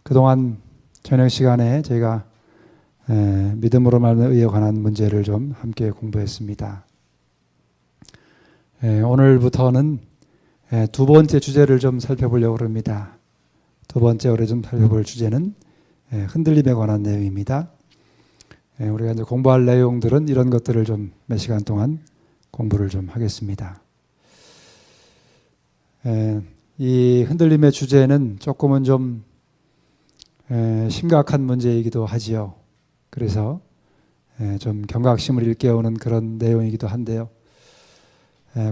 그동안 저녁 시간에 저희가 믿음으로 말하는 의에 관한 문제를 좀 함께 공부했습니다. 오늘부터는 두 번째 주제를 좀 살펴보려고 합니다. 두 번째 우리 좀 살펴볼 주제는 흔들림에 관한 내용입니다. 우리가 이제 공부할 내용들은 이런 것들을 좀 몇 시간 동안 공부를 좀 하겠습니다. 이 흔들림의 주제는 조금은 좀 심각한 문제이기도 하지요. 그래서 좀 경각심을 일깨우는 그런 내용이기도 한데요.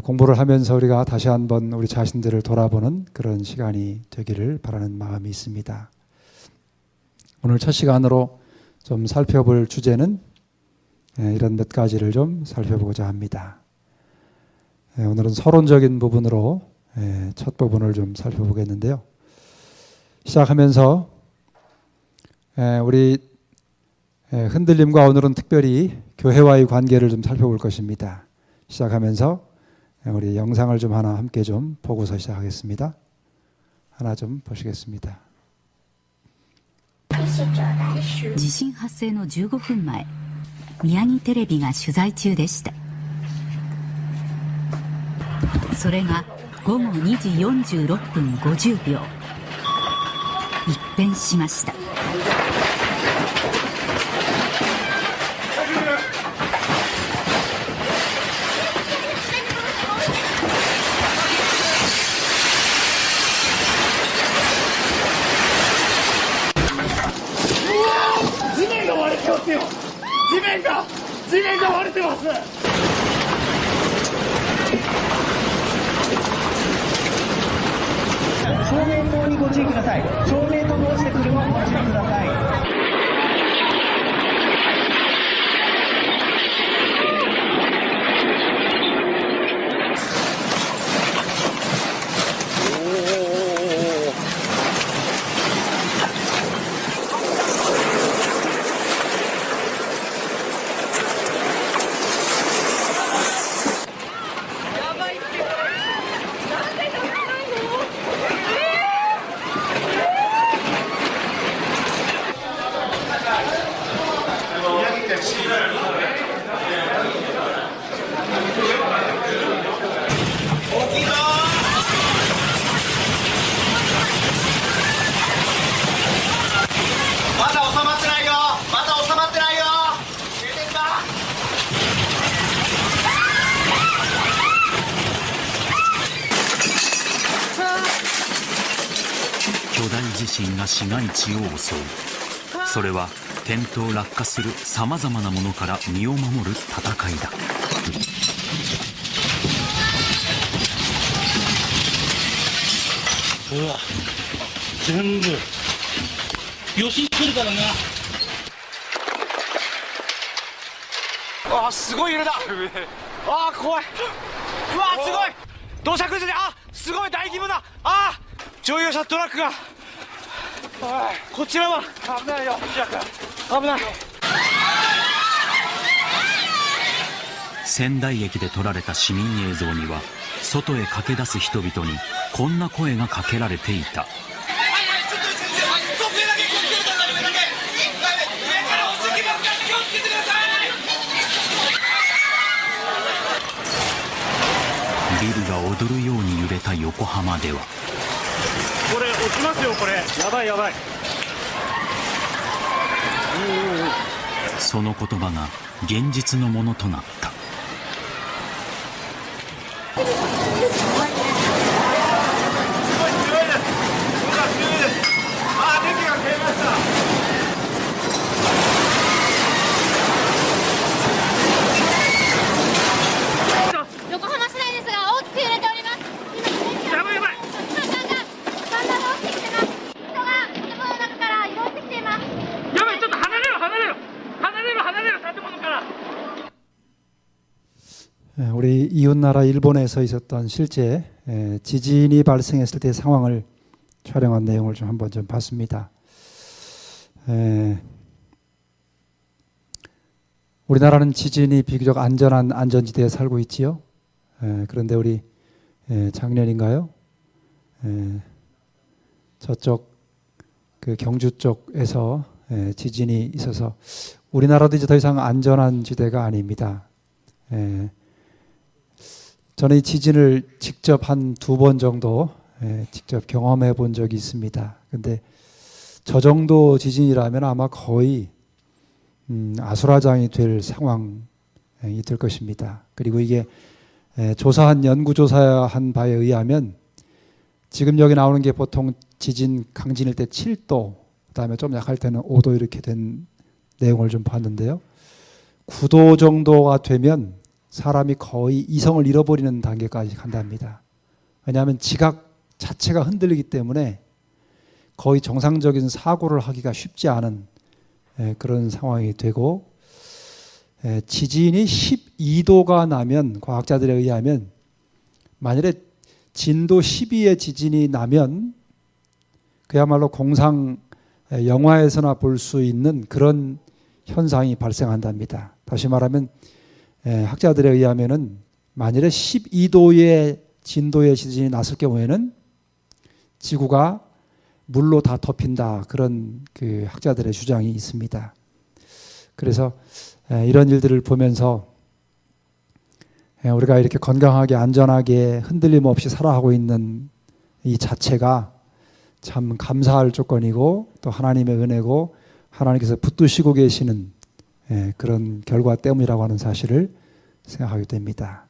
공부를 하면서 우리가 다시 한번 우리 자신들을 돌아보는 그런 시간이 되기를 바라는 마음이 있습니다. 오늘 첫 시간으로 좀 살펴볼 주제는 이런 몇 가지를 좀 살펴보고자 합니다. 오늘은 서론적인 부분으로 첫 부분을 좀 살펴보겠는데요. 시작하면서 우리 흔들림과 오늘은 특별히 교회와의 관계를 좀 살펴볼 것입니다. 시작하면서 우리 영상을 좀 하나 함께 좀 보고서 시작하겠습니다. 하나 좀 보시겠습니다. 地震発生の15分前、宮城テレビが取材中でした。それが午後2時46分50秒。一変しました。地面が割れてます。照明灯にご注意ください。照明灯が落ちてくるのをご注意ください。巨大地震が市街地を襲う。それは転倒落下するさまざまなものから身を守る戦いだ。うわ、全部余震来るからな。あ、すごい揺れだ。あ、怖い。うわ、すごい土砂崩れ。あ、すごい大規模だ。あ、乗用車トラックが。こちらは危ないよ。危ない。仙台駅で撮られた市民映像には、外へ駆け出す人々にこんな声がかけられていた。ビルが踊るように揺れた横浜では、これ落ちますよ。これやばいやばい。その言葉が現実のものとなった。横浜市内ですが大きく揺れております。やばいやばい。だんだん落ちてきてます。人が建物の中から移動してきています。やばい、ちょっと離れろ建物から。 우리 이웃나라 일본에서 있었던 실제 지진이 발생했을 때 상황을 촬영한 내용을 좀 한번 좀 봤습니다. 우리나라는 지진이 비교적 안전한 안전지대에 살고 있지요. 그런데 우리 작년인가요? 저쪽 그 경주 쪽에서 지진이 있어서 우리나라도 이제 더 이상 안전한 지대가 아닙니다. 저는 이 지진을 직접 한 2번 정도 직접 경험해 본 적이 있습니다. 근데 저 정도 지진이라면 아마 거의 아수라장이 될 상황이 될 것입니다. 그리고 이게 조사한 연구조사한 바에 의하면 지금 여기 나오는 게 보통 지진 강진일 때 7도, 그다음에 좀 약할 때는 5도 이렇게 된 내용을 좀 봤는데요. 9도 정도가 되면 사람이 거의 이성을 잃어버리는 단계까지 간답니다. 왜냐하면 지각 자체가 흔들리기 때문에 거의 정상적인 사고를 하기가 쉽지 않은 그런 상황이 되고, 지진이 12도가 나면 과학자들에 의하면 만일에 진도 12의 지진이 나면 그야말로 공상 영화에서나 볼 수 있는 그런 현상이 발생한답니다. 다시 말하면 학자들에 의하면은 만일에 12도의 진도의 지진이 났을 경우에는 지구가 물로 다 덮인다, 그런 그 학자들의 주장이 있습니다. 그래서 이런 일들을 보면서 우리가 이렇게 건강하게 안전하게 흔들림 없이 살아가고 있는 이 자체가 참 감사할 조건이고 또 하나님의 은혜고 하나님께서 붙드시고 계시는 그런 결과 때문이라고 하는 사실을 생각하게 됩니다.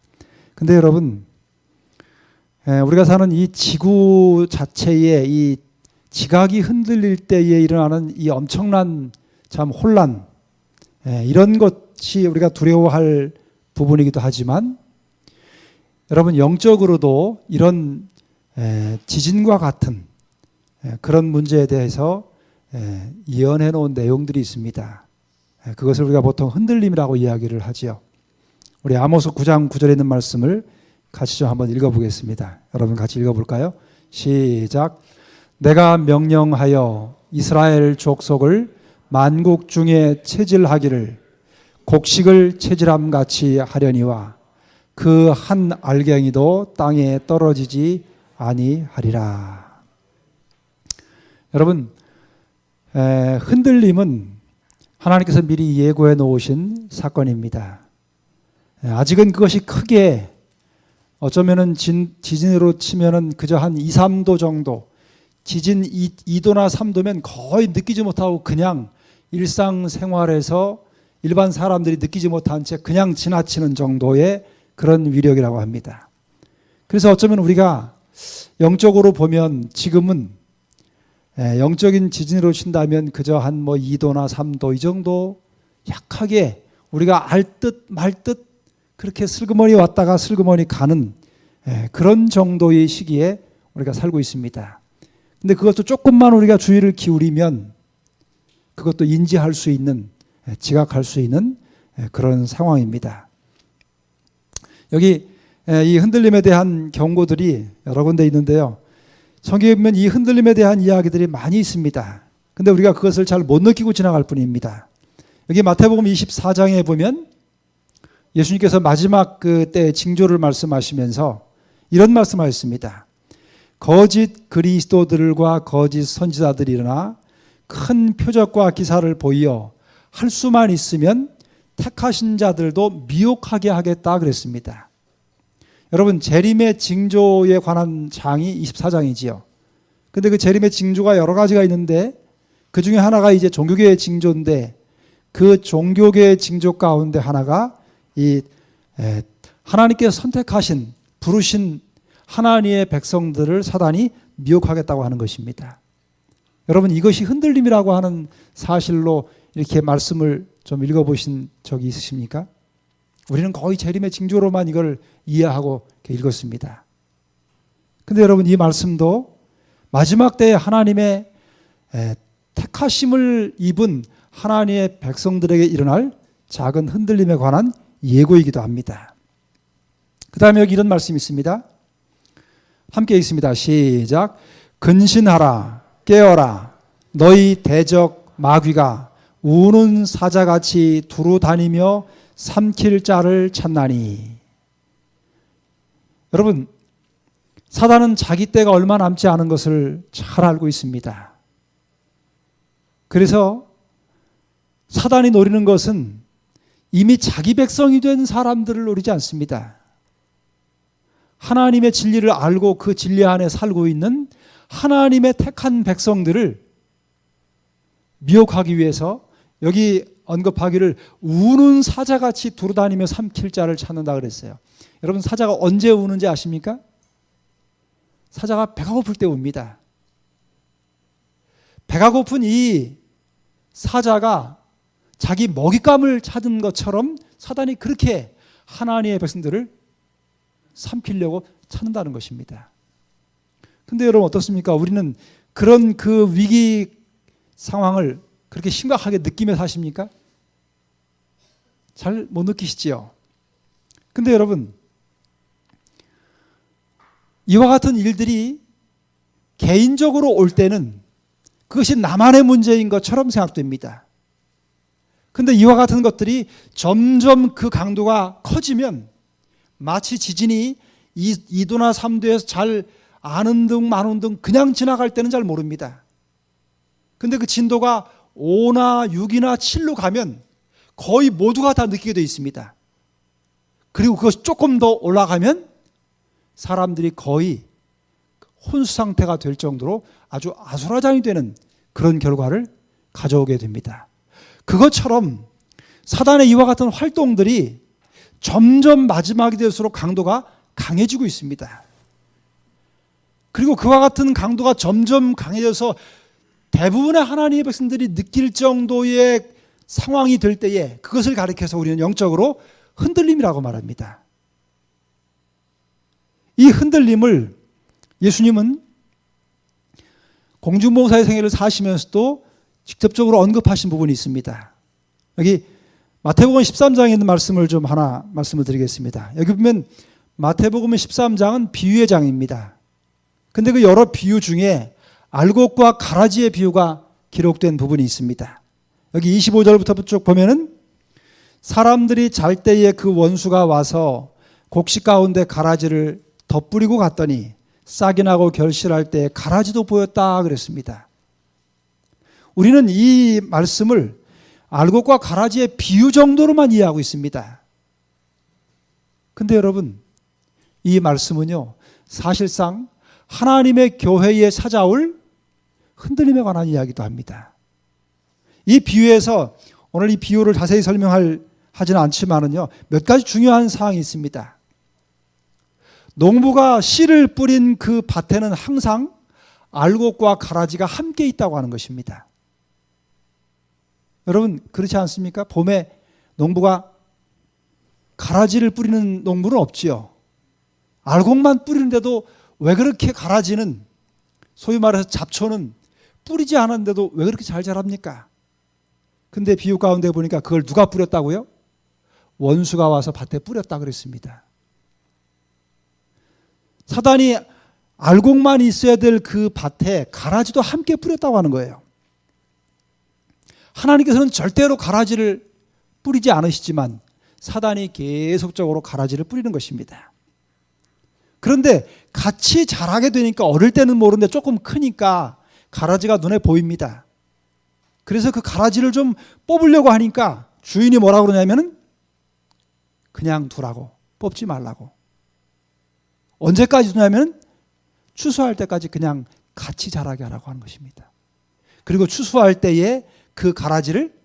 근데 여러분, 우리가 사는 이 지구 자체의 이 지각이 흔들릴 때에 일어나는 이 엄청난 참 혼란, 이런 것이 우리가 두려워할 부분이기도 하지만, 여러분 영적으로도 이런 지진과 같은 그런 문제에 대해서 예언해 놓은 내용들이 있습니다. 그것을 우리가 보통 흔들림이라고 이야기를 하지요. 우리 아모스 9장 9절에 있는 말씀을 같이 좀 한번 읽어보겠습니다. 여러분 같이 읽어볼까요? 시작. 내가 명령하여 이스라엘 족속을 만국 중에 체질하기를 곡식을 체질함 같이 하려니와 그 한 알갱이도 땅에 떨어지지 아니하리라. 여러분, 흔들림은 하나님께서 미리 예고해 놓으신 사건입니다. 아직은 그것이 크게 어쩌면은 지진으로 치면은 그저 한 2, 3도 정도, 지진 2도나 3도면 거의 느끼지 못하고 그냥 일상생활에서 일반 사람들이 느끼지 못한 채 그냥 지나치는 정도의 그런 위력이라고 합니다. 그래서 어쩌면 우리가 영적으로 보면 지금은 영적인 지진으로 친다면 그저 한 뭐 2도나 3도 이 정도 약하게 우리가 알 듯 말 듯 그렇게 슬그머니 왔다가 슬그머니 가는 그런 정도의 시기에 우리가 살고 있습니다. 근데 그것도 조금만 우리가 주의를 기울이면 그것도 인지할 수 있는, 지각할 수 있는 그런 상황입니다. 여기 이 흔들림에 대한 경고들이 여러 군데 있는데요. 성경에 보면 이 흔들림에 대한 이야기들이 많이 있습니다. 근데 우리가 그것을 잘 못 느끼고 지나갈 뿐입니다. 여기 마태복음 24장에 보면 예수님께서 마지막 그때 징조를 말씀하시면서 이런 말씀하셨습니다. 거짓 그리스도들과 거짓 선지자들이 일어나 큰 표적과 기사를 보이어 할 수만 있으면 택하신 자들도 미혹하게 하겠다 그랬습니다. 여러분, 재림의 징조에 관한 장이 24장이지요. 근데 그 재림의 징조가 여러 가지가 있는데 그 중에 하나가 이제 종교계의 징조인데, 그 종교계의 징조 가운데 하나가 이 하나님께서 선택하신, 부르신 하나님의 백성들을 사단이 미혹하겠다고 하는 것입니다. 여러분, 이것이 흔들림이라고 하는 사실로 이렇게 말씀을 좀 읽어보신 적이 있으십니까? 우리는 거의 재림의 징조로만 이걸 이해하고 읽었습니다. 근데 여러분, 이 말씀도 마지막 때에 하나님의 택하심을 입은 하나님의 백성들에게 일어날 작은 흔들림에 관한 예고이기도 합니다. 그 다음에 여기 이런 말씀이 있습니다. 함께 읽습니다. 시작. 근신하라, 깨어라, 너희 대적 마귀가 우는 사자같이 두루 다니며 삼킬 자를 찾나니. 여러분, 사단은 자기 때가 얼마 남지 않은 것을 잘 알고 있습니다. 그래서 사단이 노리는 것은 이미 자기 백성이 된 사람들을 노리지 않습니다. 하나님의 진리를 알고 그 진리 안에 살고 있는 하나님의 택한 백성들을 미혹하기 위해서 여기 언급하기를 우는 사자같이 두루다니며 삼킬 자를 찾는다 그랬어요. 여러분, 사자가 언제 우는지 아십니까? 사자가 배가 고플 때 웁니다. 배가 고픈 이 사자가 자기 먹잇감을 찾은 것처럼 사단이 그렇게 하나님의 백성들을 삼키려고 찾는다는 것입니다. 근데 여러분 어떻습니까? 우리는 그런 그 위기 상황을 그렇게 심각하게 느끼며 사십니까? 잘 못 느끼시지요? 근데 여러분, 이와 같은 일들이 개인적으로 올 때는 그것이 나만의 문제인 것처럼 생각됩니다. 근데 이와 같은 것들이 점점 그 강도가 커지면 마치 지진이 2도나 3도에서 잘 아는 등 마는 등 그냥 지나갈 때는 잘 모릅니다. 근데 그 진도가 5나 6이나 7로 가면 거의 모두가 다 느끼게 되어 있습니다. 그리고 그것이 조금 더 올라가면 사람들이 거의 혼수 상태가 될 정도로 아주 아수라장이 되는 그런 결과를 가져오게 됩니다. 그것처럼 사단의 이와 같은 활동들이 점점 마지막이 될수록 강도가 강해지고 있습니다. 그리고 그와 같은 강도가 점점 강해져서 대부분의 하나님의 백성들이 느낄 정도의 상황이 될 때에 그것을 가리켜서 우리는 영적으로 흔들림이라고 말합니다. 이 흔들림을 예수님은 공중보사의 생애를 사시면서도 직접적으로 언급하신 부분이 있습니다. 여기 마태복음 13장에 있는 말씀을 좀 하나 말씀을 드리겠습니다. 여기 보면 마태복음 13장은 비유의 장입니다. 근데 그 여러 비유 중에 알곡과 가라지의 비유가 기록된 부분이 있습니다. 여기 25절부터 쭉 보면은 사람들이 잘 때에 그 원수가 와서 곡식 가운데 가라지를 덧뿌리고 갔더니 싹이 나고 결실할 때 가라지도 보였다 그랬습니다. 우리는 이 말씀을 알곡과 가라지의 비유 정도로만 이해하고 있습니다. 근데 여러분, 이 말씀은요, 사실상 하나님의 교회에 찾아올 흔들림에 관한 이야기도 합니다. 이 비유에서 오늘 이 비유를 자세히 하지는 않지만은요, 몇 가지 중요한 사항이 있습니다. 농부가 씨를 뿌린 그 밭에는 항상 알곡과 가라지가 함께 있다고 하는 것입니다. 여러분, 그렇지 않습니까? 봄에 농부가 가라지를 뿌리는 농부는 없지요. 알곡만 뿌리는데도 왜 그렇게 가라지는, 소위 말해서 잡초는 뿌리지 않았는데도 왜 그렇게 잘 자랍니까? 근데 비유 가운데 보니까 그걸 누가 뿌렸다고요? 원수가 와서 밭에 뿌렸다 그랬습니다. 사단이 알곡만 있어야 될 그 밭에 가라지도 함께 뿌렸다고 하는 거예요. 하나님께서는 절대로 가라지를 뿌리지 않으시지만 사단이 계속적으로 가라지를 뿌리는 것입니다. 그런데 같이 자라게 되니까 어릴 때는 모르는데 조금 크니까 가라지가 눈에 보입니다. 그래서 그 가라지를 좀 뽑으려고 하니까 주인이 뭐라고 그러냐면은 그냥 두라고, 뽑지 말라고. 언제까지 두냐면 추수할 때까지 그냥 같이 자라게 하라고 하는 것입니다. 그리고 추수할 때에 그 가라지를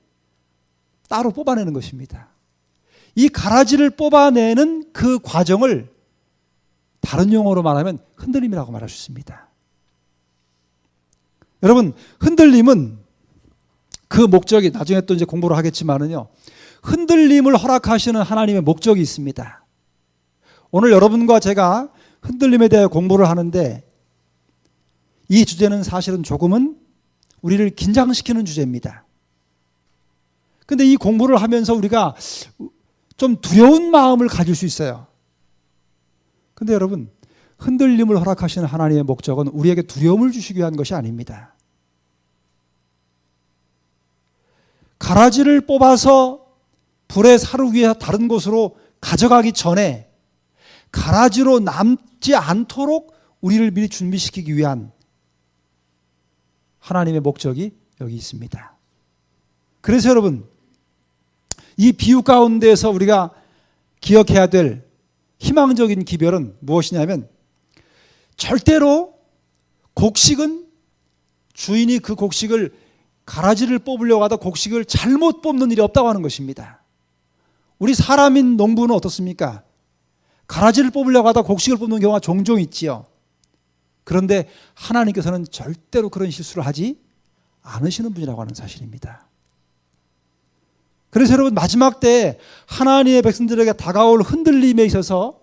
따로 뽑아내는 것입니다. 이 가라지를 뽑아내는 그 과정을 다른 용어로 말하면 흔들림이라고 말할 수 있습니다. 여러분, 흔들림은 그 목적이 나중에 또 이제 공부를 하겠지만은요, 흔들림을 허락하시는 하나님의 목적이 있습니다. 오늘 여러분과 제가 흔들림에 대해 공부를 하는데 이 주제는 사실은 조금은 우리를 긴장시키는 주제입니다. 근데 이 공부를 하면서 우리가 좀 두려운 마음을 가질 수 있어요. 근데 여러분, 흔들림을 허락하시는 하나님의 목적은 우리에게 두려움을 주시기 위한 것이 아닙니다. 가라지를 뽑아서 불에 사르기 위해서 다른 곳으로 가져가기 전에 가라지로 남지 않도록 우리를 미리 준비시키기 위한 하나님의 목적이 여기 있습니다. 그래서 여러분, 이 비유 가운데에서 우리가 기억해야 될 희망적인 기별은 무엇이냐면, 절대로 곡식은 주인이 그 곡식을 가라지를 뽑으려고 하다 곡식을 잘못 뽑는 일이 없다고 하는 것입니다. 우리 사람인 농부는 어떻습니까? 가라지를 뽑으려고 하다 곡식을 뽑는 경우가 종종 있지요. 그런데 하나님께서는 절대로 그런 실수를 하지 않으시는 분이라고 하는 사실입니다. 그래서 여러분, 마지막 때 하나님의 백성들에게 다가올 흔들림에 있어서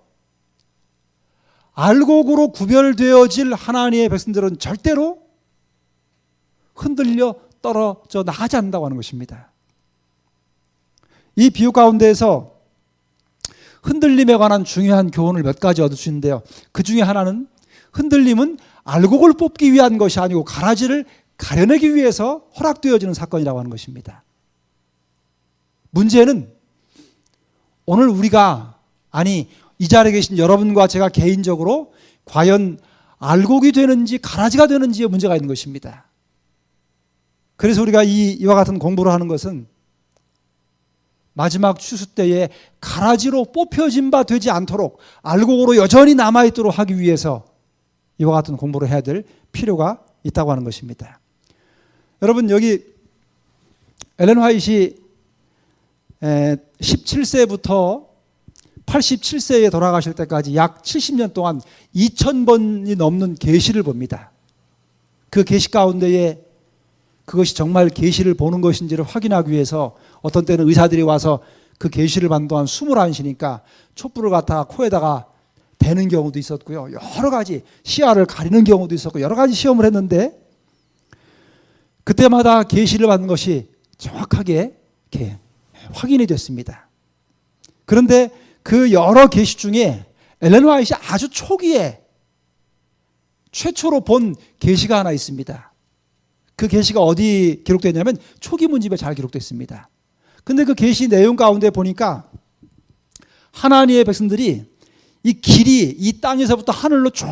알곡으로 구별되어질 하나님의 백성들은 절대로 흔들려 떨어져 나가지 않는다고 하는 것입니다. 이 비유 가운데에서 흔들림에 관한 중요한 교훈을 몇 가지 얻을 수 있는데요. 그 중에 하나는, 흔들림은 알곡을 뽑기 위한 것이 아니고 가라지를 가려내기 위해서 허락되어지는 사건이라고 하는 것입니다. 문제는 오늘 우리가, 아니 이 자리에 계신 여러분과 제가 개인적으로 과연 알곡이 되는지 가라지가 되는지에 문제가 있는 것입니다. 그래서 우리가 이와 같은 공부를 하는 것은 마지막 추수 때에 가라지로 뽑혀진 바 되지 않도록 알곡으로 여전히 남아있도록 하기 위해서 이와 같은 공부를 해야 될 필요가 있다고 하는 것입니다. 여러분, 여기 엘렌 화이트이 17세부터 87세에 돌아가실 때까지 약 70년 동안 2000번이 넘는 계시를 봅니다. 그 계시 가운데에 그것이 정말 계시를 보는 것인지를 확인하기 위해서 어떤 때는 의사들이 와서 그 계시를 받는 동안 숨을 안 쉬니까 촛불을 갖다가 코에다가 대는 경우도 있었고요. 여러 가지 시야를 가리는 경우도 있었고 여러 가지 시험을 했는데 그때마다 계시를 받는 것이 정확하게 이렇게 확인이 됐습니다. 그런데 그 여러 계시 중에 엘렌 화이트이 아주 초기에 최초로 본 계시가 하나 있습니다. 그 계시가 어디 기록되냐면 초기 문집에 잘 기록됐습니다. 근데 그 계시 내용 가운데 보니까 하나님의 백성들이 이 길이 이 땅에서부터 하늘로 쭉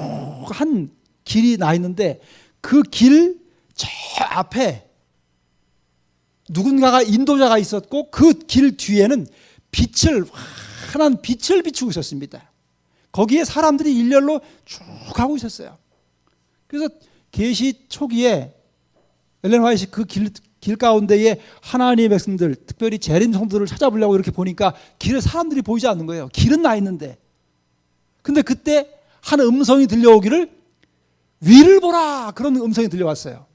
한 길이 나 있는데 그 길 저 앞에 누군가가 인도자가 있었고 그 길 뒤에는 환한 빛을 비추고 있었습니다. 거기에 사람들이 일렬로 쭉 가고 있었어요. 그래서 계시 초기에 엘렌 화이트이 그 길 가운데에 하나님의 백성들, 특별히 재림 성도들을 찾아보려고 이렇게 보니까 길에 사람들이 보이지 않는 거예요. 길은 나 있는데. 근데 그때 한 음성이 들려오기를 위를 보라, 그런 음성이 들려왔어요.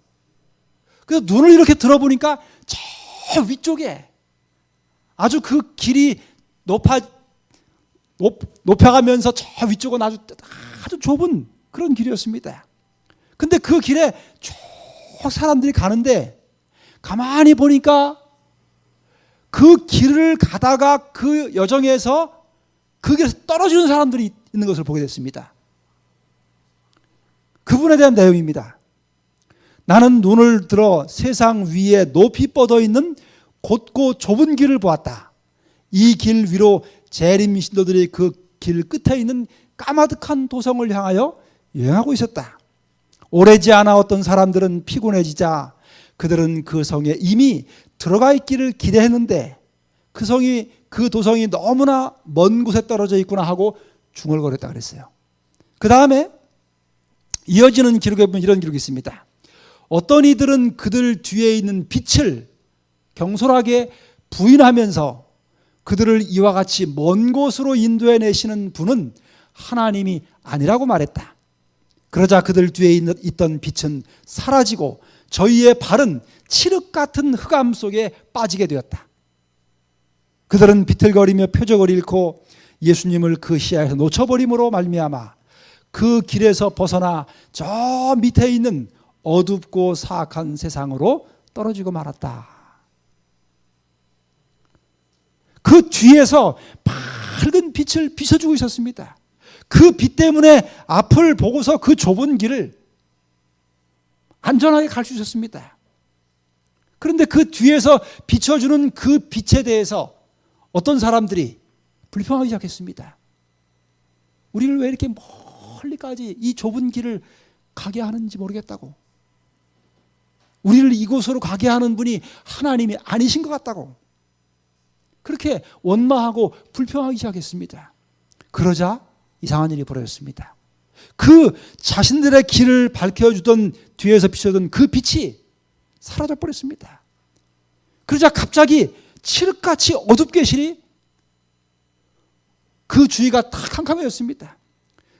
그래서 눈을 이렇게 들어보니까 저 위쪽에 아주 그 길이 높아가면서 저 위쪽은 아주 좁은 그런 길이었습니다. 근데 그 길에 쭉 사람들이 가는데 가만히 보니까 그 길을 가다가 그 여정에서 그 길에서 떨어지는 사람들이 있는 것을 보게 됐습니다. 그분에 대한 내용입니다. 나는 눈을 들어 세상 위에 높이 뻗어 있는 곧고 좁은 길을 보았다. 이 길 위로 재림 신도들이 그 길 끝에 있는 까마득한 도성을 향하여 여행하고 있었다. 오래지 않아 어떤 사람들은 피곤해지자 그들은 그 성에 이미 들어가 있기를 기대했는데 그 도성이 너무나 먼 곳에 떨어져 있구나 하고 중얼거렸다 그랬어요. 그 다음에 이어지는 기록에 보면 이런 기록이 있습니다. 어떤 이들은 그들 뒤에 있는 빛을 경솔하게 부인하면서 그들을 이와 같이 먼 곳으로 인도해 내시는 분은 하나님이 아니라고 말했다. 그러자 그들 뒤에 있던 빛은 사라지고 저희의 발은 칠흑 같은 흑암 속에 빠지게 되었다. 그들은 비틀거리며 표적을 잃고 예수님을 그 시야에서 놓쳐버림으로 말미암아 그 길에서 벗어나 저 밑에 있는 어둡고 사악한 세상으로 떨어지고 말았다. 그 뒤에서 밝은 빛을 비춰주고 있었습니다. 그 빛 때문에 앞을 보고서 그 좁은 길을 안전하게 갈 수 있었습니다. 그런데 그 뒤에서 비춰주는 그 빛에 대해서 어떤 사람들이 불평하기 시작했습니다. 우리를 왜 이렇게 멀리까지 이 좁은 길을 가게 하는지 모르겠다고. 우리를 이곳으로 가게 하는 분이 하나님이 아니신 것 같다고 그렇게 원망하고 불평하기 시작했습니다. 그러자 이상한 일이 벌어졌습니다. 그 자신들의 길을 밝혀주던 뒤에서 비춰던 그 빛이 사라져 버렸습니다. 그러자 갑자기 칠흑같이 어둡게 실이 그 주위가 다 캄캄해졌습니다.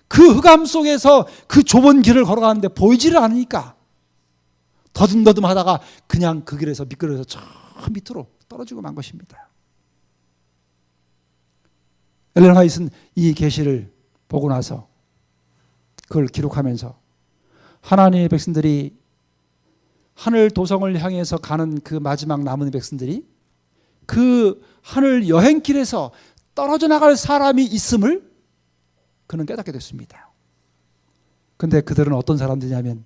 그 흑암 속에서 그 좁은 길을 걸어가는데 보이지를 않으니까 더듬더듬 하다가 그냥 그 길에서 미끄러져서 저 밑으로 떨어지고 만 것입니다. 엘렌 화이트는 이 계시를 보고 나서 그걸 기록하면서 하나님의 백성들이 하늘 도성을 향해서 가는 그 마지막 남은 백성들이 그 하늘 여행길에서 떨어져 나갈 사람이 있음을 그는 깨닫게 됐습니다. 그런데 그들은 어떤 사람들이냐면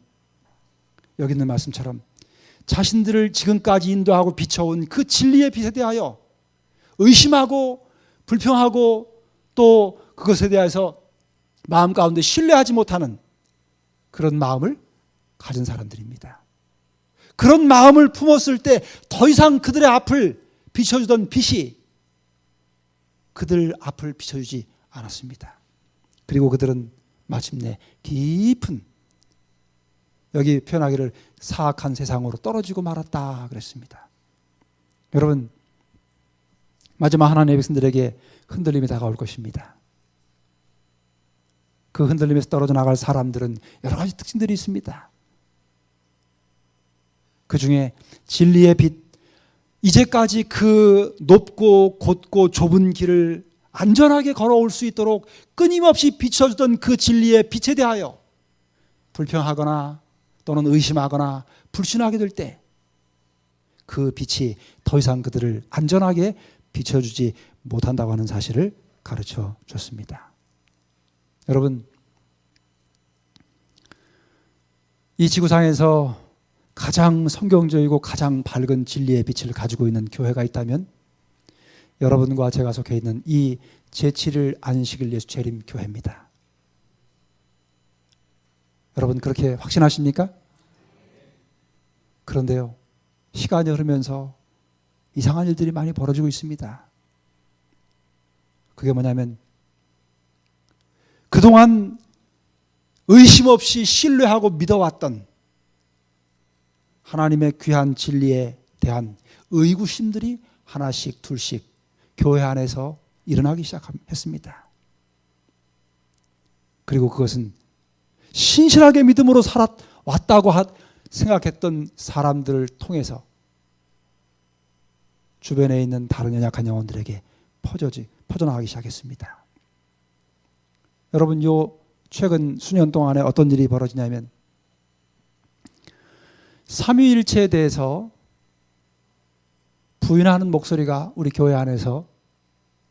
여기 있는 말씀처럼 자신들을 지금까지 인도하고 비춰온 그 진리의 빛에 대하여 의심하고 불평하고 또 그것에 대해서 마음 가운데 신뢰하지 못하는 그런 마음을 가진 사람들입니다. 그런 마음을 품었을 때 더 이상 그들의 앞을 비춰주던 빛이 그들 앞을 비춰주지 않았습니다. 그리고 그들은 마침내 깊은 여기 표현하기를 사악한 세상으로 떨어지고 말았다 그랬습니다. 여러분 마지막 하나님의 백성들에게 흔들림이 다가올 것입니다. 그 흔들림에서 떨어져 나갈 사람들은 여러 가지 특징들이 있습니다. 그 중에 진리의 빛, 이제까지 그 높고 곧고 좁은 길을 안전하게 걸어올 수 있도록 끊임없이 비춰주던 그 진리의 빛에 대하여 불평하거나 또는 의심하거나 불신하게 될 때 그 빛이 더 이상 그들을 안전하게 비춰주지 못한다고 하는 사실을 가르쳐 줬습니다. 여러분, 이 지구상에서 가장 성경적이고 가장 밝은 진리의 빛을 가지고 있는 교회가 있다면 여러분과 제가 속해 있는 이 제7일 안식일 예수 재림 교회입니다. 여러분 그렇게 확신하십니까? 그런데요, 시간이 흐르면서 이상한 일들이 많이 벌어지고 있습니다. 그게 뭐냐면 그동안 의심 없이 신뢰하고 믿어왔던 하나님의 귀한 진리에 대한 의구심들이 하나씩 둘씩 교회 안에서 일어나기 시작했습니다. 그리고 그것은 신실하게 믿음으로 살아왔다고 생각했던 사람들을 통해서 주변에 있는 다른 연약한 영혼들에게 퍼져나가기 시작했습니다. 여러분, 최근 수년 동안에 어떤 일이 벌어지냐면 삼위일체에 대해서 부인하는 목소리가 우리 교회 안에서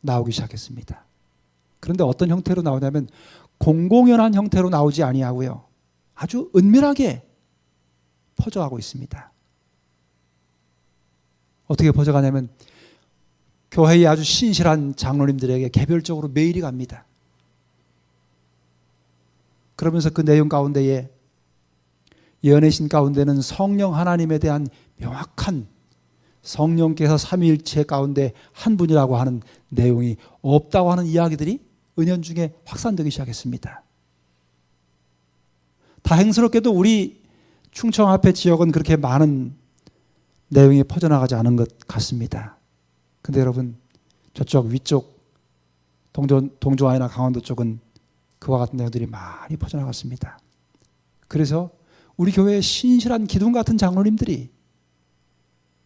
나오기 시작했습니다. 그런데 어떤 형태로 나오냐면 공공연한 형태로 나오지 아니하고요, 아주 은밀하게 퍼져가고 있습니다. 어떻게 퍼져가냐면 교회의 아주 신실한 장로님들에게 개별적으로 메일이 갑니다. 그러면서 그 내용 가운데에 예언의 신 가운데는 성령 하나님에 대한 명확한 성령께서 삼위일체 가운데 한 분이라고 하는 내용이 없다고 하는 이야기들이 은연중에 확산되기 시작했습니다. 다행스럽게도 우리 충청 앞에 지역은 그렇게 많은 내용이 퍼져나가지 않은 것 같습니다. 근데 여러분, 저쪽 위쪽 동조안이나 강원도 쪽은 그와 같은 내용들이 많이 퍼져나갔습니다. 그래서 우리 교회의 신실한 기둥 같은 장로님들이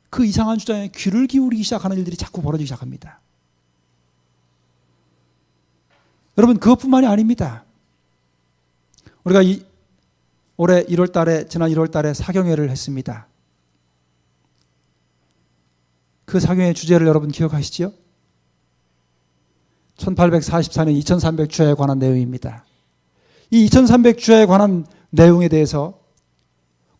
그 이상한 주장에 귀를 기울이기 시작하는 일들이 자꾸 벌어지기 시작합니다. 여러분, 그것뿐만이 아닙니다. 우리가 올해 1월 달에, 지난 1월 달에 사경회를 했습니다. 그 사경회 주제를 여러분 기억하시죠? 1844년 2300주야에 관한 내용입니다. 이 2300주야에 관한 내용에 대해서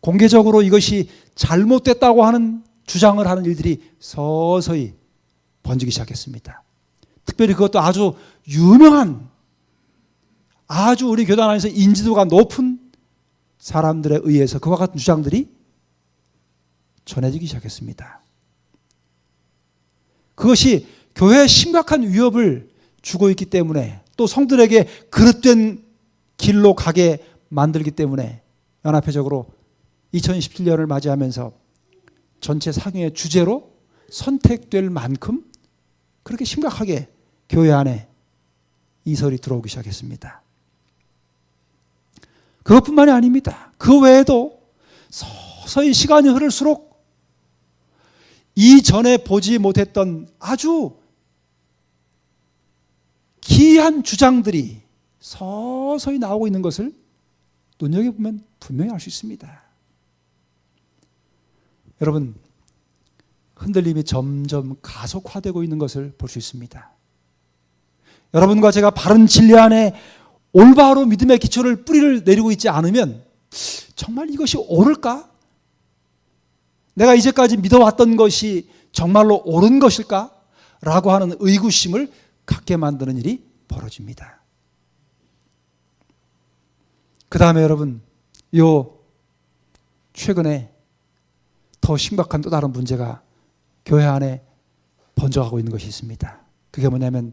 공개적으로 이것이 잘못됐다고 하는 주장을 하는 일들이 서서히 번지기 시작했습니다. 특별히 그것도 아주 유명한, 아주 우리 교단 안에서 인지도가 높은 사람들에 의해서 그와 같은 주장들이 전해지기 시작했습니다. 그것이 교회에 심각한 위협을 주고 있기 때문에, 또 성들에게 그릇된 길로 가게 만들기 때문에 연합회적으로 2017년을 맞이하면서 전체 상회의 주제로 선택될 만큼 그렇게 심각하게 교회 안에 이설이 들어오기 시작했습니다. 그것뿐만이 아닙니다. 그 외에도 서서히 시간이 흐를수록 이전에 보지 못했던 아주 기이한 주장들이 서서히 나오고 있는 것을 눈여겨보면 분명히 알 수 있습니다. 여러분, 흔들림이 점점 가속화되고 있는 것을 볼 수 있습니다. 여러분과 제가 바른 진리 안에 올바로 믿음의 기초를 뿌리를 내리고 있지 않으면 정말 이것이 옳을까? 내가 이제까지 믿어왔던 것이 정말로 옳은 것일까? 라고 하는 의구심을 갖게 만드는 일이 벌어집니다. 그 다음에 여러분, 최근에 더 심각한 또 다른 문제가 교회 안에 번져가고 있는 것이 있습니다. 그게 뭐냐면,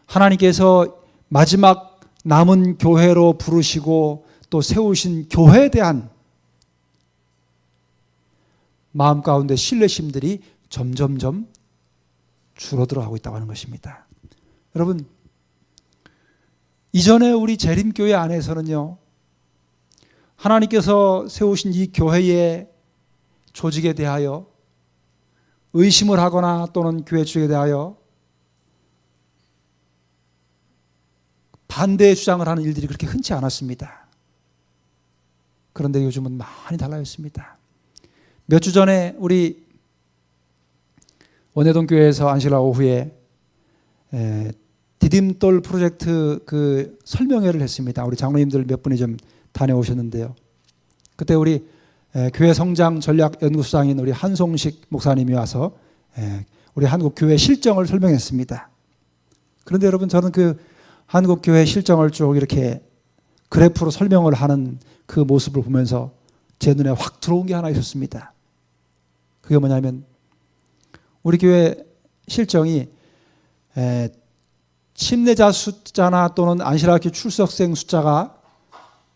하나님께서 마지막 남은 교회로 부르시고 또 세우신 교회에 대한 마음 가운데 신뢰심들이 점점점 줄어들어가고 있다고 하는 것입니다. 여러분, 이전에 우리 재림교회 안에서는요, 하나님께서 세우신 이 교회의 조직에 대하여 의심을 하거나 또는 교회 조직에 대하여 반대의 주장을 하는 일들이 그렇게 흔치 않았습니다. 그런데 요즘은 많이 달라졌습니다. 몇 주 전에 우리 원해동 교회에서 안실화 오후에 디딤돌 프로젝트 그 설명회를 했습니다. 우리 장로님들 몇 분이 좀 다녀오셨는데요. 그때 우리 교회 성장 전략 연구소장인 우리 한송식 목사님이 와서 우리 한국 교회 실정을 설명했습니다. 그런데 여러분, 저는 그 한국 교회 실정을 쭉 이렇게 그래프로 설명을 하는 그 모습을 보면서 제 눈에 확 들어온 게 하나 있었습니다. 그게 뭐냐면, 우리 교회 실정이 침례자 숫자나 또는 안실학교 출석생 숫자가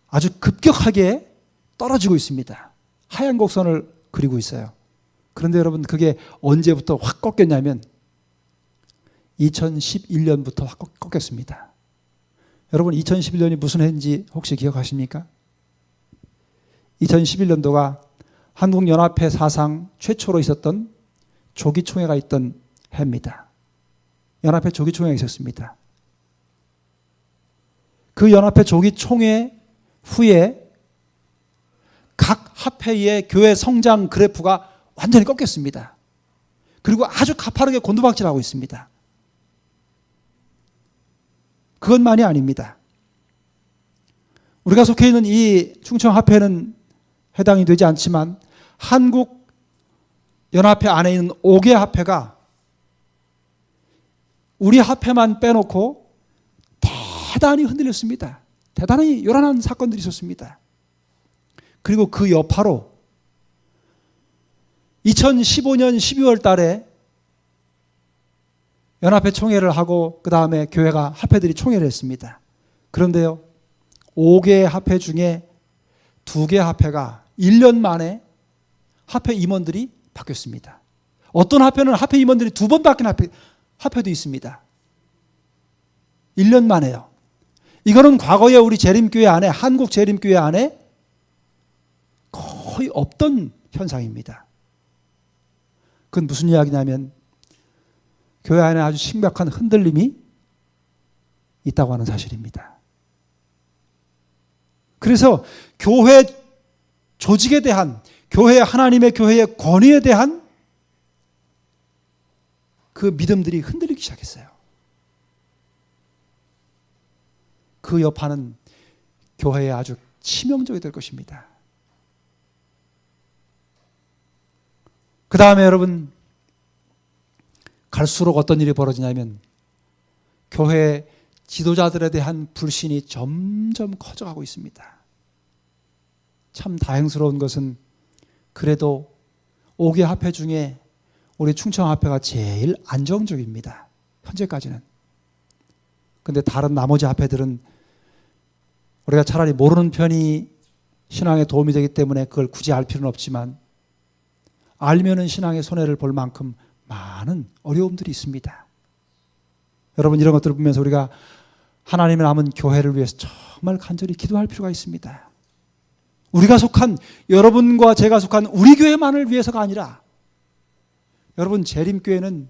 아주 급격하게 떨어지고 있습니다. 하얀 곡선을 그리고 있어요. 그런데 여러분, 그게 언제부터 확 꺾였냐면 2011년부터 확 꺾였습니다. 여러분, 2011년이 무슨 해인지 혹시 기억하십니까? 2011년도가 한국연합회 사상 최초로 있었던 조기총회가 있던 해입니다. 연합회 조기총회가 있었습니다. 그 연합회 조기총회 후에 각 합회의 교회 성장 그래프가 완전히 꺾였습니다. 그리고 아주 가파르게 곤두박질하고 있습니다. 그것만이 아닙니다. 우리가 속해 있는 이 충청합회는 해당이 되지 않지만 한국연합회 안에 있는 5개 합회가 우리 합회만 빼놓고 대단히 흔들렸습니다. 대단히 요란한 사건들이 있었습니다. 그리고 그 여파로 2015년 12월 달에 연합회 총회를 하고 그 다음에 교회가 합회들이 총회를 했습니다. 그런데요, 5개 합회 중에 2개 합회가 1년 만에 합회 임원들이 바뀌었습니다. 어떤 합회는 합회 임원들이 2번 바뀐 합회도 있습니다. 1년 만에요. 이거는 과거에 우리 재림교회 안에, 한국 재림교회 안에 거의 없던 현상입니다. 그건 무슨 이야기냐면, 교회 안에 아주 심각한 흔들림이 있다고 하는 사실입니다. 그래서 교회 조직에 대한, 교회 하나님의 교회의 권위에 대한 그 믿음들이 흔들리기 시작했어요. 그 여파는 교회에 아주 치명적이 될 것입니다. 그 다음에 여러분, 갈수록 어떤 일이 벌어지냐면 교회 지도자들에 대한 불신이 점점 커져가고 있습니다. 참 다행스러운 것은 그래도 5개 화폐 중에 우리 충청 화폐가 제일 안정적입니다. 현재까지는. 근데 다른 나머지 화폐들은 우리가 차라리 모르는 편이 신앙에 도움이 되기 때문에 그걸 굳이 알 필요는 없지만 알면은 신앙의 손해를 볼 만큼 많은 어려움들이 있습니다. 여러분, 이런 것들을 보면서 우리가 하나님의 남은 교회를 위해서 정말 간절히 기도할 필요가 있습니다. 우리가 속한, 여러분과 제가 속한 우리 교회만을 위해서가 아니라 여러분, 재림교회는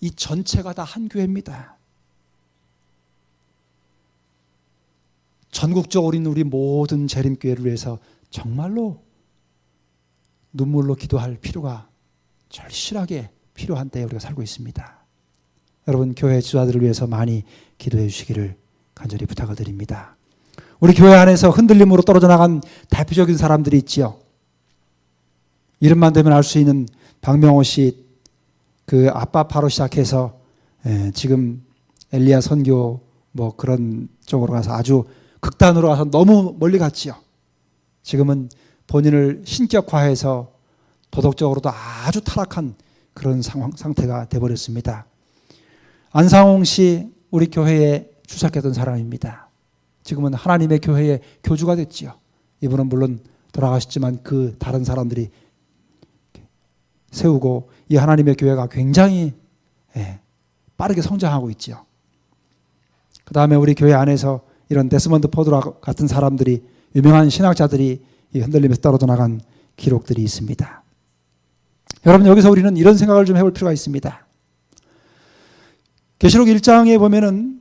이 전체가 다 한 교회입니다. 전국적으로 있는 우리 모든 재림교회를 위해서 정말로 눈물로 기도할 필요가 절실하게 필요한 때에 우리가 살고 있습니다. 여러분, 교회 지도자들을 위해서 많이 기도해 주시기를 간절히 부탁을 드립니다. 우리 교회 안에서 흔들림으로 떨어져 나간 대표적인 사람들이 있지요. 이름만 대면 알 수 있는 박명호 씨, 그 아빠파로 시작해서 지금 엘리야 선교 뭐 그런 쪽으로 가서 아주 극단으로 가서 너무 멀리 갔지요. 지금은 본인을 신격화해서 도덕적으로도 아주 타락한 그런 상태가 되어버렸습니다. 안상홍 씨, 우리 교회에 출석했던 사람입니다. 지금은 하나님의 교회의 교주가 됐지요. 이분은 물론 돌아가셨지만 그 다른 사람들이 세우고 이 하나님의 교회가 굉장히 빠르게 성장하고 있지요. 그 다음에 우리 교회 안에서 이런 데스먼드 포드와 같은 사람들이, 유명한 신학자들이 이 흔들림에서 떨어져 나간 기록들이 있습니다. 여러분, 여기서 우리는 이런 생각을 좀 해볼 필요가 있습니다. 계시록 1장에 보면은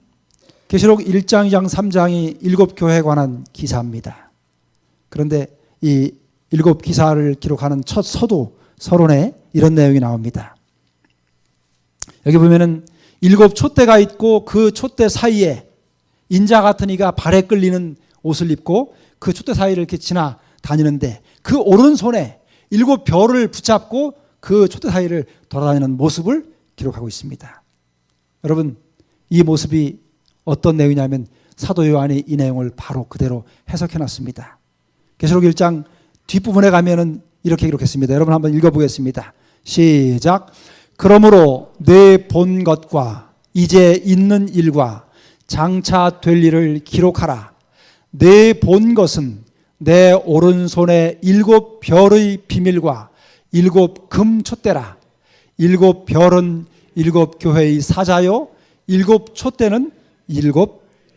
계시록 1장, 2장, 3장이 7교회에 관한 기사입니다. 그런데 이 7기사를 기록하는 첫 서도, 서론에 이런 내용이 나옵니다. 여기 보면은 7 촛대가 있고 그 촛대 사이에 인자 같은 이가 발에 끌리는 옷을 입고 그 촛대 사이를 이렇게 지나 다니는데 그 오른손에 7 별을 붙잡고 그 촛대 사이를 돌아다니는 모습을 기록하고 있습니다. 여러분, 이 모습이 어떤 내용이냐면 사도 요한이 이 내용을 바로 그대로 해석해 놨습니다. 계시록 1장 뒷부분에 가면은 이렇게 기록했습니다. 여러분 한번 읽어보겠습니다. 시작. 그러므로 내 본 것과 이제 있는 일과 장차 될 일을 기록하라. 내 본 것은 내 오른손에 7 별의 비밀과 7 금 촛대라. 7 별은 7 교회의 사자요, 7 촛대는 7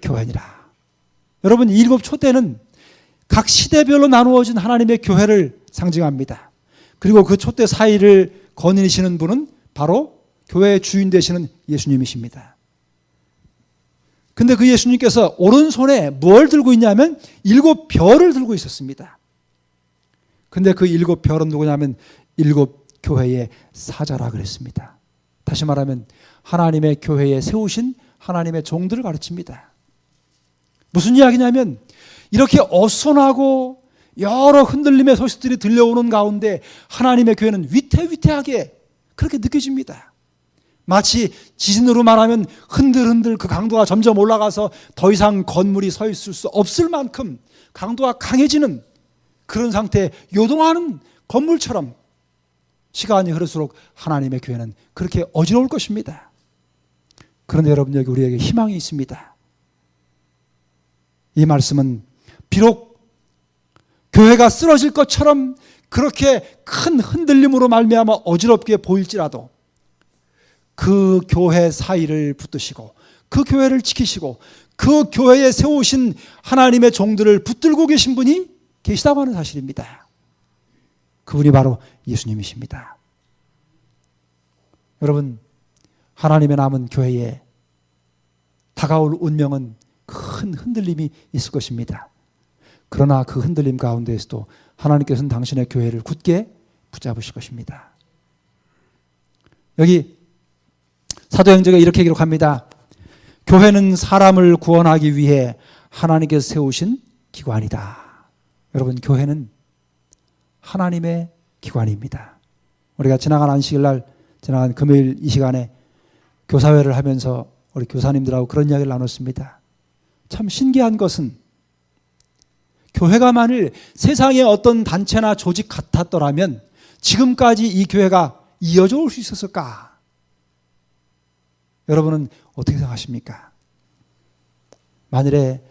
교회니라. 여러분, 이 7 촛대는 각 시대별로 나누어진 하나님의 교회를 상징합니다. 그리고 그 촛대 사이를 거니시는 분은 바로 교회의 주인 되시는 예수님이십니다. 근데 그 예수님께서 오른손에 뭘 들고 있냐면 7 별을 들고 있었습니다. 근데 그 7 별은 누구냐면 7 교회의 사자라 그랬습니다. 다시 말하면 하나님의 교회에 세우신 하나님의 종들을 가르칩니다. 무슨 이야기냐면 이렇게 어수선하고 여러 흔들림의 소식들이 들려오는 가운데 하나님의 교회는 위태위태하게 그렇게 느껴집니다. 마치 지진으로 말하면 흔들흔들 그 강도가 점점 올라가서 더 이상 건물이 서 있을 수 없을 만큼 강도가 강해지는 그런 상태에 요동하는 건물처럼 시간이 흐를수록 하나님의 교회는 그렇게 어지러울 것입니다. 그런데 여러분, 여기 우리에게 희망이 있습니다. 이 말씀은 비록 교회가 쓰러질 것처럼 그렇게 큰 흔들림으로 말미암아 어지럽게 보일지라도 그 교회 사이를 붙드시고 그 교회를 지키시고 그 교회에 세우신 하나님의 종들을 붙들고 계신 분이 계시다고 하는 사실입니다. 그분이 바로 예수님이십니다. 여러분, 하나님의 남은 교회에 다가올 운명은 큰 흔들림이 있을 것입니다. 그러나 그 흔들림 가운데에서도 하나님께서는 당신의 교회를 굳게 붙잡으실 것입니다. 여기 사도행전에 이렇게 기록합니다. 교회는 사람을 구원하기 위해 하나님께서 세우신 기관이다. 여러분, 교회는 하나님의 기관입니다. 우리가 지나간 안식일 날, 지나간 금요일 이 시간에 교사회를 하면서 우리 교사님들하고 그런 이야기를 나눴습니다. 참 신기한 것은 교회가 만일 세상의 어떤 단체나 조직 같았더라면 지금까지 이 교회가 이어져 올 수 있었을까? 여러분은 어떻게 생각하십니까? 만일에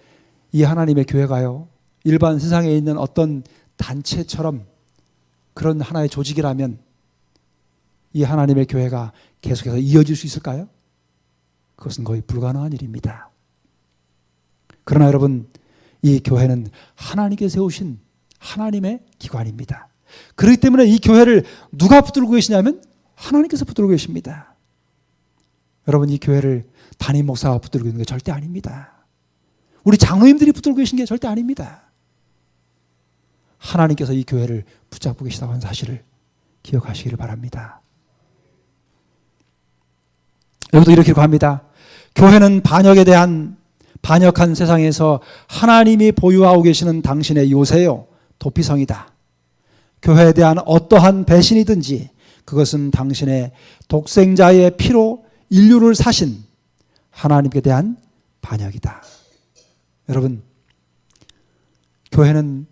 이 하나님의 교회가요, 일반 세상에 있는 어떤 단체처럼 그런 하나의 조직이라면 이 하나님의 교회가 계속해서 이어질 수 있을까요? 그것은 거의 불가능한 일입니다. 그러나 여러분, 이 교회는 하나님께 세우신 하나님의 기관입니다. 그렇기 때문에 이 교회를 누가 붙들고 계시냐면 하나님께서 붙들고 계십니다. 여러분, 이 교회를 담임 목사가 붙들고 있는 게 절대 아닙니다. 우리 장로님들이 붙들고 계신 게 절대 아닙니다. 하나님께서 이 교회를 붙잡고 계시다고 하는 사실을 기억하시기를 바랍니다. 여기도 이렇게 합니다. 교회는 반역한 세상에서 하나님이 보유하고 계시는 당신의 요새요, 도피성이다. 교회에 대한 어떠한 배신이든지 그것은 당신의 독생자의 피로 인류를 사신 하나님께 대한 반역이다. 여러분, 교회는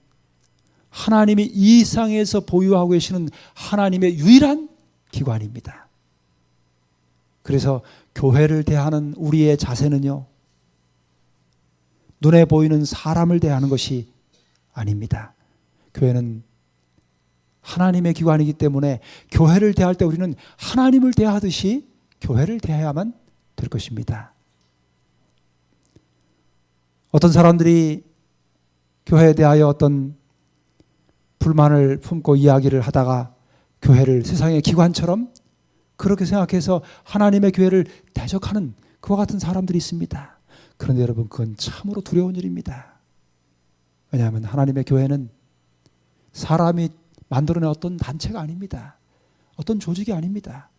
하나님이 이 세상에서 보유하고 계시는 하나님의 유일한 기관입니다. 그래서 교회를 대하는 우리의 자세는요, 눈에 보이는 사람을 대하는 것이 아닙니다. 교회는 하나님의 기관이기 때문에 교회를 대할 때 우리는 하나님을 대하듯이 교회를 대해야만 될 것입니다. 어떤 사람들이 교회에 대하여 어떤 불만을 품고 이야기를 하다가 교회를 세상의 기관처럼 그렇게 생각해서 하나님의 교회를 대적하는 그와 같은 사람들이 있습니다. 그런데 여러분, 그건 참으로 두려운 일입니다. 왜냐하면 하나님의 교회는 사람이 만들어낸 어떤 단체가 아닙니다. 어떤 조직이 아닙니다.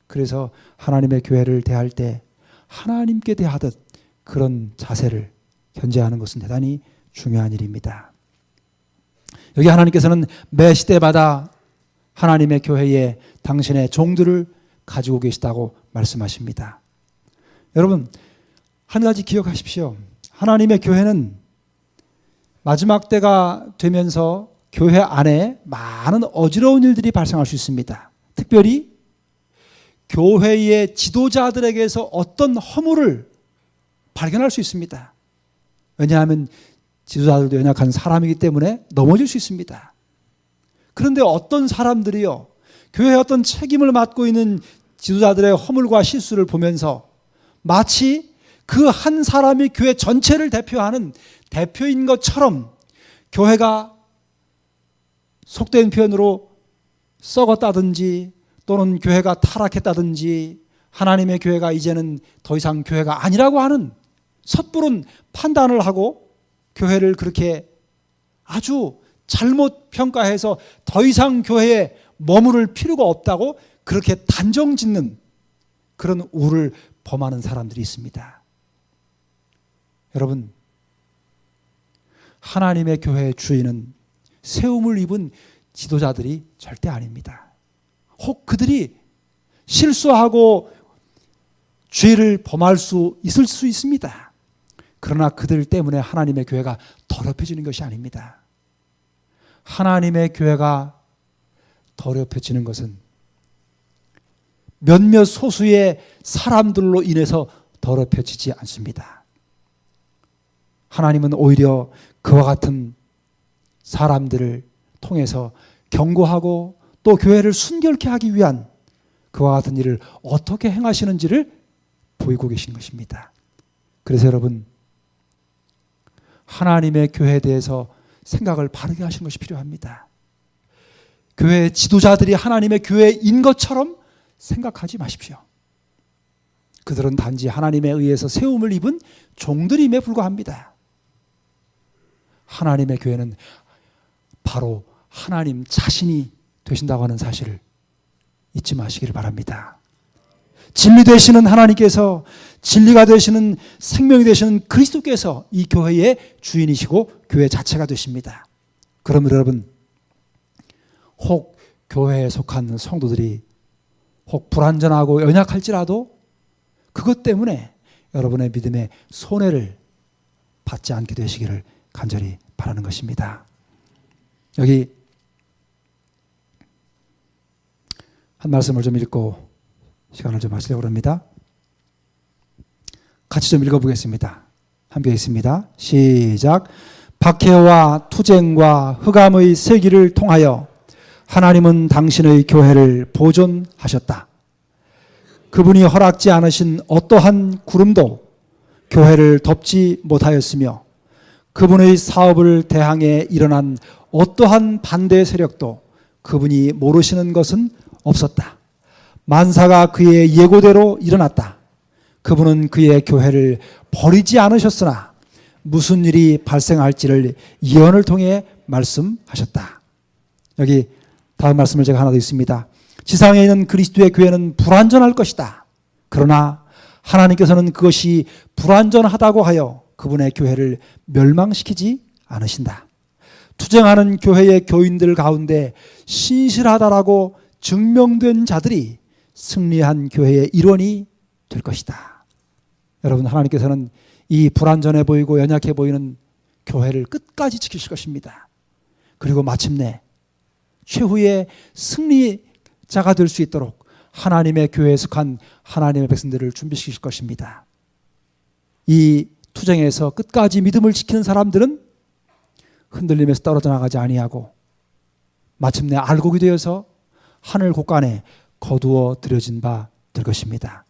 그래서 하나님의 교회를 대할 때 하나님께 대하듯 그런 자세를 견지하는 것은 대단히 중요한 일입니다. 여기 하나님께서는 매 시대마다 하나님의 교회에 당신의 종들을 가지고 계시다고 말씀하십니다. 여러분, 한 가지 기억하십시오. 하나님의 교회는 마지막 때가 되면서 교회 안에 많은 어지러운 일들이 발생할 수 있습니다. 특별히 교회의 지도자들에게서 어떤 허물을 발견할 수 있습니다. 왜냐하면 지도자들도 연약한 사람이기 때문에 넘어질 수 있습니다. 그런데 어떤 사람들이요, 교회의 어떤 책임을 맡고 있는 지도자들의 허물과 실수를 보면서 마치 그 한 사람이 교회 전체를 대표하는 대표인 것처럼 교회가 속된 표현으로 썩었다든지 또는 교회가 타락했다든지 하나님의 교회가 이제는 더 이상 교회가 아니라고 하는 섣부른 판단을 하고 교회를 그렇게 아주 잘못 평가해서 더 이상 교회에 머무를 필요가 없다고 그렇게 단정 짓는 그런 우를 범하는 사람들이 있습니다. 여러분, 하나님의 교회의 주인은 세움을 입은 지도자들이 절대 아닙니다. 혹 그들이 실수하고 죄를 범할 수 있을 수 있습니다. 그러나 그들 때문에 하나님의 교회가 더럽혀지는 것이 아닙니다. 하나님의 교회가 더럽혀지는 것은 몇몇 소수의 사람들로 인해서 더럽혀지지 않습니다. 하나님은 오히려 그와 같은 사람들을 통해서 경고하고 또 교회를 순결케 하기 위한 그와 같은 일을 어떻게 행하시는지를 보이고 계신 것입니다. 그래서 여러분, 하나님의 교회에 대해서 생각을 바르게 하시는 것이 필요합니다. 교회의 지도자들이 하나님의 교회인 것처럼 생각하지 마십시오. 그들은 단지 하나님에 의해서 세움을 입은 종들임에 불과합니다. 하나님의 교회는 바로 하나님 자신이 되신다고 하는 사실을 잊지 마시기를 바랍니다. 진리 되시는 하나님께서, 진리가 되시는, 생명이 되시는 그리스도께서 이 교회의 주인이시고 교회 자체가 되십니다. 그러면 여러분, 혹 교회에 속한 성도들이 혹 불완전하고 연약할지라도 그것 때문에 여러분의 믿음에 손해를 받지 않게 되시기를 간절히 바라는 것입니다. 여기 한 말씀을 좀 읽고 시간을 좀 마치려고 합니다. 같이 좀 읽어보겠습니다. 함께 있습니다. 시작. 박해와 투쟁과 흑암의 세기를 통하여 하나님은 당신의 교회를 보존하셨다. 그분이 허락지 않으신 어떠한 구름도 교회를 덮지 못하였으며 그분의 사업을 대항해 일어난 어떠한 반대 세력도 그분이 모르시는 것은 없었다. 만사가 그의 예고대로 일어났다. 그분은 그의 교회를 버리지 않으셨으나 무슨 일이 발생할지를 예언을 통해 말씀하셨다. 여기 다음 말씀을 제가 하나 더 있습니다. 지상에 있는 그리스도의 교회는 불완전할 것이다. 그러나 하나님께서는 그것이 불완전하다고 하여 그분의 교회를 멸망시키지 않으신다. 투쟁하는 교회의 교인들 가운데 신실하다라고 증명된 자들이 승리한 교회의 일원이 될 것이다. 여러분, 하나님께서는 이 불완전해 보이고 연약해 보이는 교회를 끝까지 지키실 것입니다. 그리고 마침내 최후의 승리자가 될 수 있도록 하나님의 교회에 속한 하나님의 백성들을 준비시키실 것입니다. 이 투쟁에서 끝까지 믿음을 지키는 사람들은 흔들림에서 떨어져 나가지 아니하고 마침내 알곡이 되어서 하늘 곳간에 거두어 들여진 바 될 것입니다.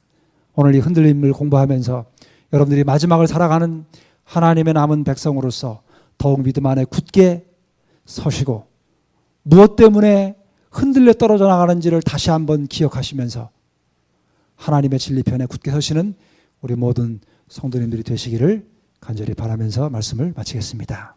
오늘 이 흔들림을 공부하면서 여러분들이 마지막을 살아가는 하나님의 남은 백성으로서 더욱 믿음 안에 굳게 서시고 무엇 때문에 흔들려 떨어져 나가는지를 다시 한번 기억하시면서 하나님의 진리편에 굳게 서시는 우리 모든 성도님들이 되시기를 간절히 바라면서 말씀을 마치겠습니다.